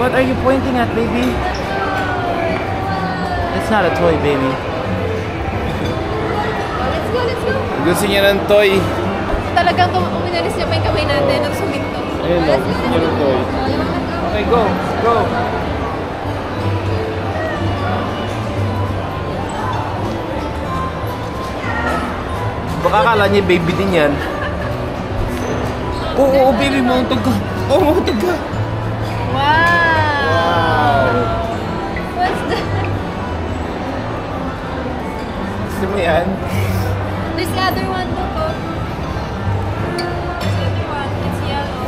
What are you pointing at, baby? It's not a toy, baby. Let's go, let's go. Gusto niya ng toy. Talagang uminalis niya pa yung kamay natin at suminto. Ayun lang, gusto niya ng toy. Okay, go, go. Baka akala niya baby din yan. Oo, baby, mauntog ka. Oo, mauntog ka. Wow! What's that? Gusto mo yan? There's the other one, look. There's the other one. It's yellow.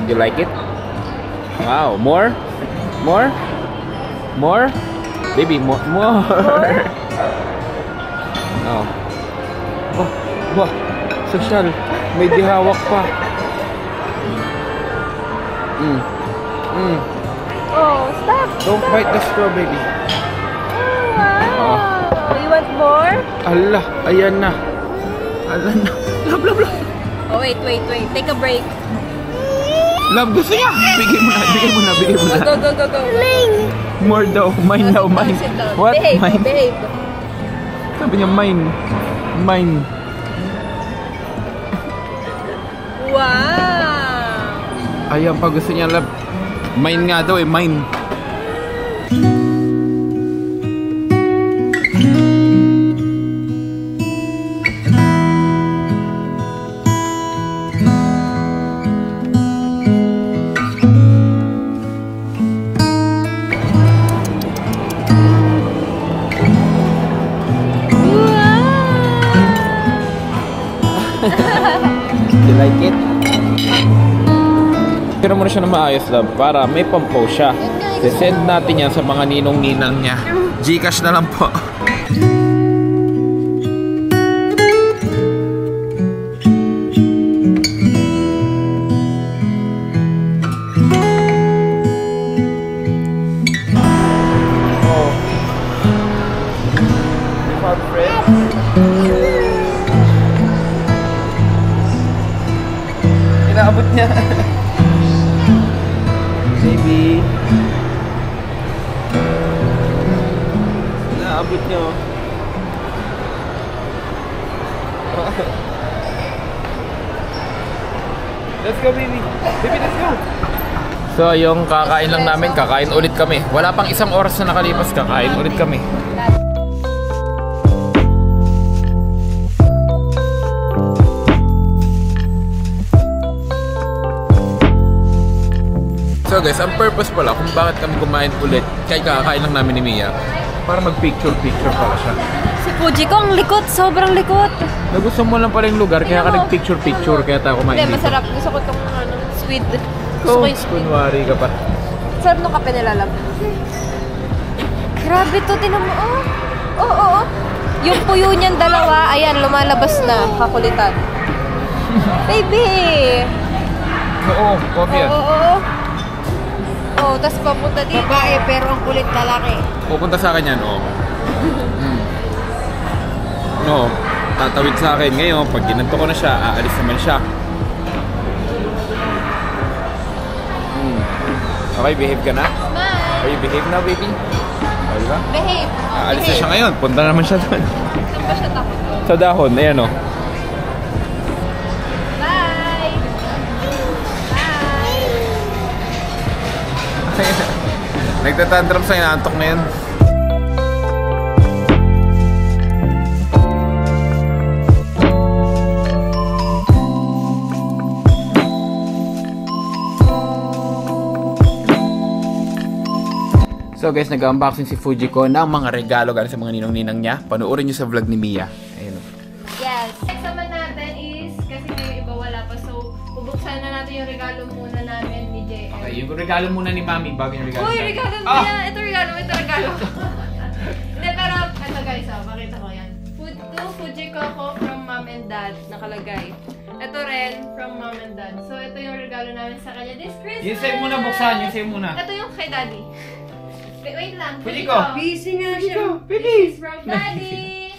You like it? Wow, more? More? More? Baby, more? Oh. Oh, wow. Social. May dihawak pa. Oh, stop! Don't bite the straw, baby. Oh, wow! You want more? Allah, ayan na. Ayan na. Love, love, love. Oh, wait. Take a break. Love, gusto niya. Bigay mo na. Go. More daw. Mine daw, mine. Sit down. What? Behave, Mine. behave. Sabi niya, mine. Mine. Wow! Ayan pa, gusto niya, love. Mine nga daw mine. You like it? Pero muna siya na maayos lang para may pampaw siya. Send natin yan sa mga ninong-ninang niya. Gcash na lang po. Oh. You found friends? Inaabot niya. Baby. Inaabot niya. Let's go, baby. Baby, let's go. So, yung kakain lang namin, kakain ulit kami. Wala pang isang oras na nakalipas, kakain ulit kami. So guys, ang purpose pala kung bakit kami kumain ulit kaya kakain lang namin ni Mia para mag-picture-picture pala siya. Si Fuji ko, ang likot. Sobrang likot. Nagustuhan mo lang pala yung lugar kaya ka nag-picture-picture kaya tayo kumain Hindi, dito. masarap. Gusto ko itong squid. Gusto ko yung squid. Kunwari ka pa. Sarap nung kape nila, love. Grabe to, tinan mo. Oo. Yung puyo niyan dalawa, ayan, lumalabas na. Kakulitan. Baby! Oo, coffee yan. Oo. Oh, tas papunta dito. Babae, pero ang kulit lalaki. Pupunta sa akin yan, oo. No, tatawid sa akin ngayon. Pag ginanto ko na siya, aalis naman siya. Okay, behave ka na? Smile! Are you behave now, baby? O, diba? Behave! Aalis na siya ngayon. Punta naman siya doon. Saan ba siya takot? Sa dahon, ayan o. Bye! Bye! Nagtatantrum sa inaantok na yan. So guys, nag-unboxing si Fujiko ng mga regalo galing sa mga ninong-ninang niya. Panoorin nyo sa vlog ni Mia. Ayun. Yes. Next naman natin is, kasi may iba wala pa, so bubuksan na natin yung regalo muna namin ni JM. Okay, yung regalo muna ni Mami bago yung regalo. Uy, regalo mo yan! Ito regalo. Hindi, pero ito guys, pakita ko yan. Fujiko ko from Mom and Dad, nakalagay. Ito rin from Mom and Dad. So ito yung regalo namin sa kanya this Christmas. Yung save muna, buksan. Yung save muna. Ito yung kay Daddy. Wait lang. Fujiko! Busy nga siya. This is from Daddy!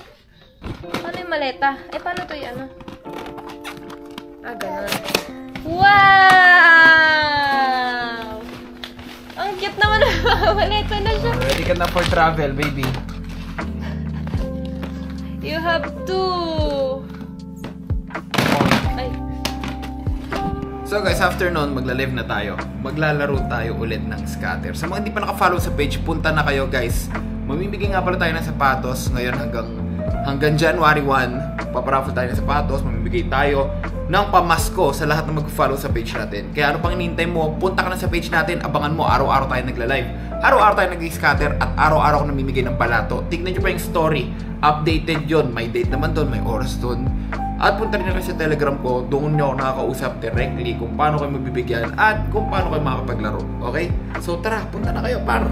Ano yung maleta? Paano to yung ano? Ganun. Wow! Ang cute naman ng mga maleta na siya. Ready ka na for travel, baby. You have to... Ay. So guys, after nun, magla-live na tayo. Maglalaro tayo ulit ng scatter. Sa mga hindi pa naka-follow sa page, punta na kayo guys. Mamimigay nga pala tayo ng sapatos ngayon hanggang January 1. Paparaffle tayo ng sapatos, mamimigay tayo ng pamasko sa lahat na mag-follow sa page natin. Kaya ano pang hinihintay mo, punta ka na sa page natin, abangan mo, araw-araw tayo nagla-live. Araw-araw tayo nag-scatter at araw-araw ko namimigay ng palato. Tignan nyo pa yung story. Updated yon, may date naman doon, may oras doon. At punta rin na kayo sa Telegram ko, doon nyo ako nakakausap directly kung paano kayo magbibigyan at kung paano kayo makakapaglaro. Okay? So tara, punta na kayo, par!